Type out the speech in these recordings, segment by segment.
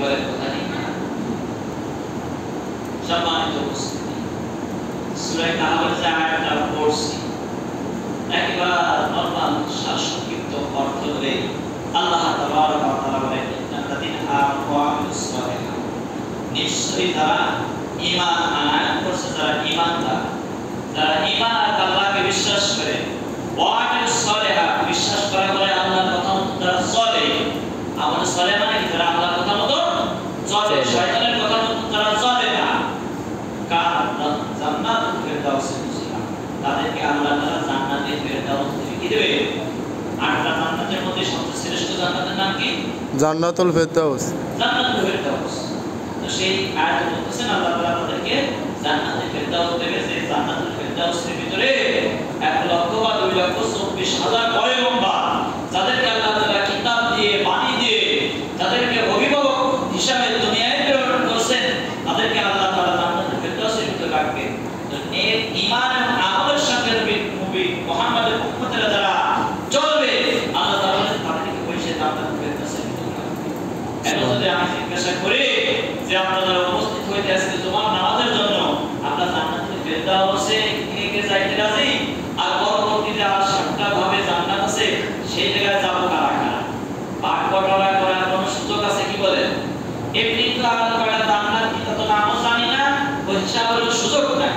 বলে কথা নেই না। সম্মানিত উপস্থিতি, সূরা কাহফের যে আয়াতটা পড়ছি একবার নরমাল সংক্ষিপ্ত অর্থ ধরে আল্লাহ তাবারক ওয়া তাআলা বলেন ইন্নাল্লাযীনা আমানু ওয়া আমিলুস সালিহাত, নিশ্চয়ই তারা ঈমান আনয়ন করছে, যারা ঈমানদার, যারা ঈমান আর আল্লাহকে বিশ্বাস করে, ওয়া আমিলুস সালিহাত বিশ্বাস করা করে আল্লাহর কথা মতো যারা চলে। আমল সালেহ মানে কি? যারা আল্লাহর কথা মতো চলে, শয়তানের কথা মতো যারা চলে না, কানাত জান্নাতুল ফিরদাউস নুজুলা, তাদেরকে আল্লাহ তাআলা জান্নাতুল ফিরদাউস কি দেবে? আটটা জান্নাতের মধ্যে সবচেয়ে শ্রেষ্ঠ জান্নাতের নাম কি? জান্নাতুল ফিরদাউস। জান্নাতুল ফিরদাউস। তো সেই আয়াতে বলতেছেন আল্লাহ তাআলা তাদেরকে জান্নাতুল ফিরদাউস দেবে। সেই জান্নাতুল ফিরদাউসের ভিতরে 1 লক্ষ বা 2 লক্ষ 24,000 পয়গম্বর, যাদেরকে আল্লাহ তাআলা কিতাব দিয়ে বাণী দিয়ে তাদেরকে অভিভাবক হিসাবে দুনিয়ায় প্রেরণ করেছেন, তাদেরকে আল্লাহ তাআলা জান্নাতুল ফিরদাউসের ভিতরে রাখবে। তো এই ঈমান এবং আমলের সঙ্গে নবী মুহাম্মদের উম্মতেরা যারা চলবে, আল্লাহ তাআলা তাদেরকে পৌঁছে জান্নাতুল ফিরদাউসের ভিতরে রাখবে। এখন যদি আমি জিজ্ঞাসা করি যে আপনারা উপস্থিত হইতে আজকে জুমার নামাজের জন্য, আপনারা জান্নাতুল ফিরদাউসে কে যাইতে রাজি? আর পরবর্তীতে আর 7টা ভাবে জান্নাত আছে, সেই জায়গায় যাব কারা কারা? ভাগ বটোয়ারা করার কোনো সুযোগ আছে কি বলেন? এমনি তো আর কয়টা জান্নাত কি তো নামও জানি না, ওই হিসাবের সুযোগ নাই।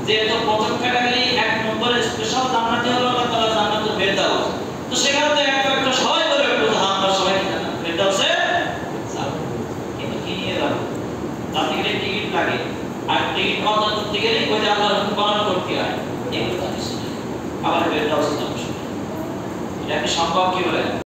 যেহেতু প্রথম ক্যাটাগরি 1 নম্বরের স্পেশাল জান্নাতি হলো আল্লাহ তাআলা জান্নাতুল ফিরদাউস, তো সেখানে তো একটা সবাই বলে উঠলো আমরা সবাই ফিরদাউসে যাব। কিন্তু কি নিয়ে যাব? তার টিকিট লাগে, আর টিকিট কত করতে গেলে ওই যে আল্লাহর হুকুম পালন করতে হয়, এগুলো তো কিছু নেই। আবার ফিরদাউসে যাব, এটা কি সম্ভব কি বলেন?